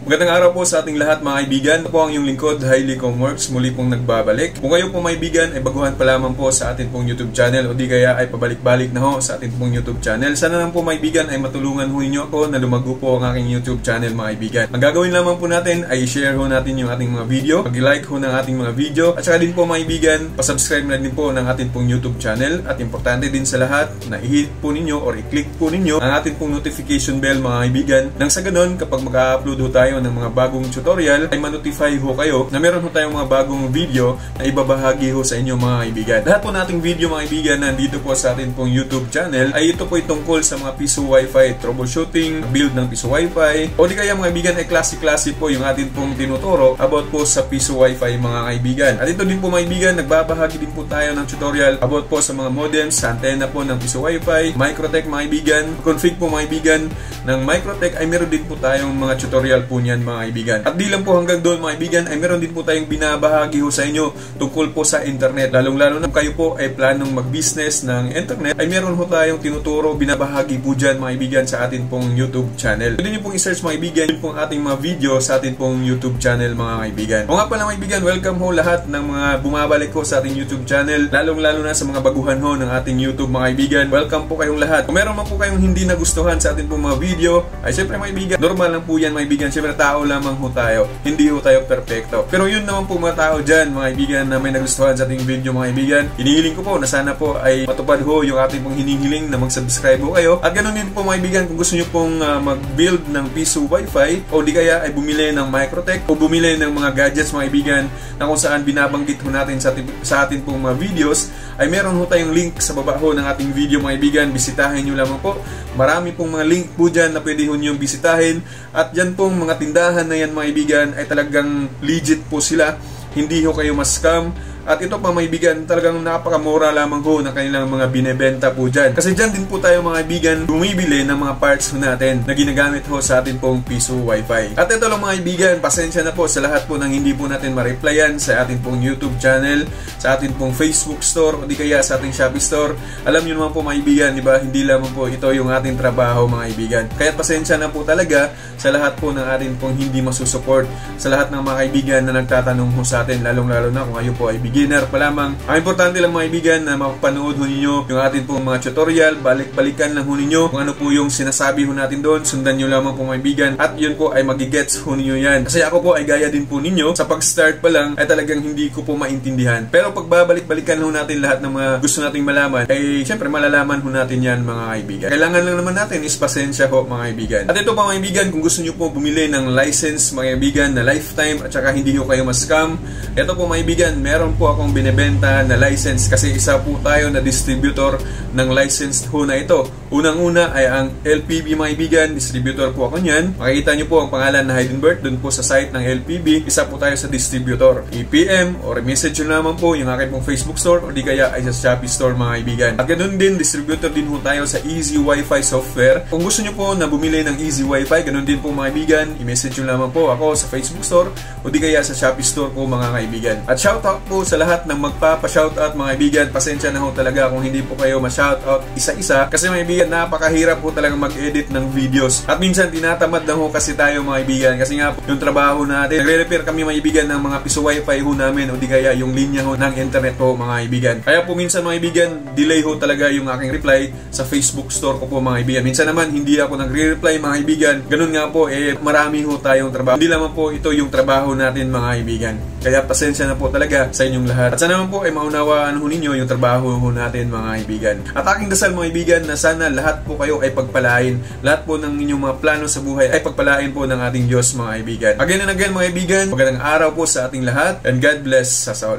Magandang araw po sa ating lahat mga kaibigan. Ito po ang inyong lingkod, Hailey Comworks, muli pong nagbabalik. Kung kayo po mga kaibigan ay baguhan pa lamang po sa ating pong YouTube channel o di kaya ay pabalik-balik na ho sa ating pong YouTube channel, sana lang po mga kaibigan ay matulungan ho ninyo ako na lumago po ang aking YouTube channel mga kaibigan. Ang gagawin lamang po natin ay share ho natin yung ating mga video, pag-like ho ng ating mga video, at saka din po mga kaibigan, pasubscribe na din po ng ating pong YouTube channel. At importante din sa lahat na i-hit po ninyo or i-click po ninyo ang ating pong notification bell mga kaibigan, nang sa ganun kapag mag-upload ho tayo ng mga bagong tutorial ay ma-notify ho kayo na meron ho tayong mga bagong video na ibabahagi ho sa inyo mga kaibigan. Lahat po nating video mga kaibigan na nandito po sa ating pong YouTube channel ay ito po tungkol sa mga piso wifi troubleshooting, build ng piso wifi, o di kaya mga kaibigan ay klase-klase po yung ating pong tinuturo about po sa piso wifi mga kaibigan. At ito din po mga kaibigan, nagbabahagi din po tayo ng tutorial about po sa mga modems, sa antena po ng piso wifi, Microtech mga kaibigan, config po mga kaibigan ng Microtech ay meron din po tayong mga tutorial po niyan mga kaibigan. At di lang po hanggang doon mga kaibigan ay meron din po tayong binabahagi ho sa inyo tungkol po sa internet. Lalong-lalo na kayo po ay planong mag-business ng internet ay meron ho tayong tinuturo, binabahagi po dyan mga kaibigan sa atin pong YouTube channel. Pwede niyo pong i-search mga kaibigan yun pong ating mga video sa atin pong YouTube channel mga kaibigan. O nga pala mga kaibigan, welcome ho lahat ng mga bumabalik ho sa ating YouTube channel, lalong-lalo na sa mga baguhan ho ng ating YouTube mga kaibigan. Welcome po kayong lahat. Kung meron man po kayong hindi nagustuhan sa atin pong mga video, ay syempre mga kaibigan, normal lang po yan mga kaibigan. Syempre tao lamang ho tayo, hindi ho tayo perfecto. Pero yun naman po mga tao dyan mga kaibigan na may nagustuhan sa ating video mga kaibigan, hinihiling ko po na sana po ay matupad ho yung ating pong hinihiling na mag-subscribe ho kayo. At ganun din po mga kaibigan, kung gusto nyo pong mag-build ng piso wifi o di kaya ay bumili ng Microtech o bumili ng mga gadgets mga kaibigan na kung saan binabanggit ho natin sa atin pong mga videos, ay meron ho tayong link sa baba ho ng ating video mga kaibigan. Bisitahin nyo lamang po. Marami pong mga link po dyan na pwede ho nyo bisitahin. At dyan pong mga tindahan na yan mga kaibigan ay talagang legit po sila. Hindi ho kayo ma-scam. At ito pa mga kaibigan, talagang napakamura lamang ho ng kanilang mga binebenta po dyan. Kasi dyan din po tayo mga kaibigan bumibili ng mga parts ho natin na ginagamit ho sa atin pong piso wifi. At ito lang mga kaibigan, pasensya na po sa lahat po ng hindi po natin ma-replyan sa atin pong YouTube channel, sa atin pong Facebook store, o di kaya sa ating Shopee store. Alam nyo naman po mga kaibigan, diba, hindi lamang po ito yung ating trabaho mga kaibigan. Kaya pasensya na po talaga sa lahat po ng atin pong hindi masusuport, sa lahat ng mga kaibigan na nagtatanong ho sa atin, lalong-lalo na kung kayo po ay beginner pa lamang. Ang importante lang mga kaibigan na mapapanood ho ninyo yung atin pong mga tutorial, balik-balikan lang ho ninyo kung ano po yung sinasabi ho natin doon, sundan nyo lamang po mga kaibigan, at yun po ay magigets ho ninyo yan. Kasi ako po ay gaya din po ninyo, sa pag-start pa lang ay talagang hindi ko po maintindihan. Pero pag babalik-balikan ho natin lahat ng mga gusto nating malaman, ay syempre malalaman ho natin yan mga kaibigan. Kailangan lang naman natin is pasensya ho mga kaibigan. At ito pa mga kaibigan, kung gusto nyo po bumili ng license mga kaibigan na lifetime at saka hindi ho kayo ma-scam, ito po mga kaibigan, meron po akong binebenta na license kasi isa po tayo na distributor ng licensed ho na ito. Unang-una ay ang LPB mga kaibigan, distributor po ako niyan. Makikita nyo po ang pangalan na Heidenberg doon po sa site ng LPB. Isa po tayo sa distributor. I-PM or message nyo naman po yung aking pong Facebook store o di kaya ay sa Shopee store mga kaibigan. At ganoon din, distributor din po tayo sa Easy Wi-Fi software. Kung gusto nyo po na bumili ng Easy Wi-Fi, ganoon din po mga kaibigan, i-message nyo naman po ako sa Facebook store o di kaya sa Shopee store po mga kaibigan. At shoutout po sa lahat ng magpapa-shoutout mga kaibigan. Pasensya na ho talaga kung hindi po kayo ma-shoutout isa-isa kasi mga kaibigan, napakahirap po talaga mag-edit ng videos. At minsan tinatamad lang ho kasi tayo mga kaibigan kasi nga po yung trabaho natin. Nagre-repair kami mga kaibigan ng mga piso wifi ho namin o di kaya yung linya ho ng internet ho mga kaibigan. Kaya po minsan mga kaibigan, delay ho talaga yung aking reply sa Facebook store ko po mga kaibigan. Minsan naman hindi ako nagre-reply mga kaibigan. Ganun nga po, marami ho tayong trabaho. Hindi naman po ito yung trabaho natin mga kaibigan. Kaya pasensya na po talaga sa inyong lahat. At sana naman po ay maunawaan ho ninyo yung trabaho ho natin mga kaibigan. At aking dasal mga kaibigan na sana lahat po kayo ay pagpalain. Lahat po ng inyong mga plano sa buhay ay pagpalain po ng ating Diyos mga kaibigan. Again and again mga kaibigan, magandang araw po sa ating lahat and God bless us all.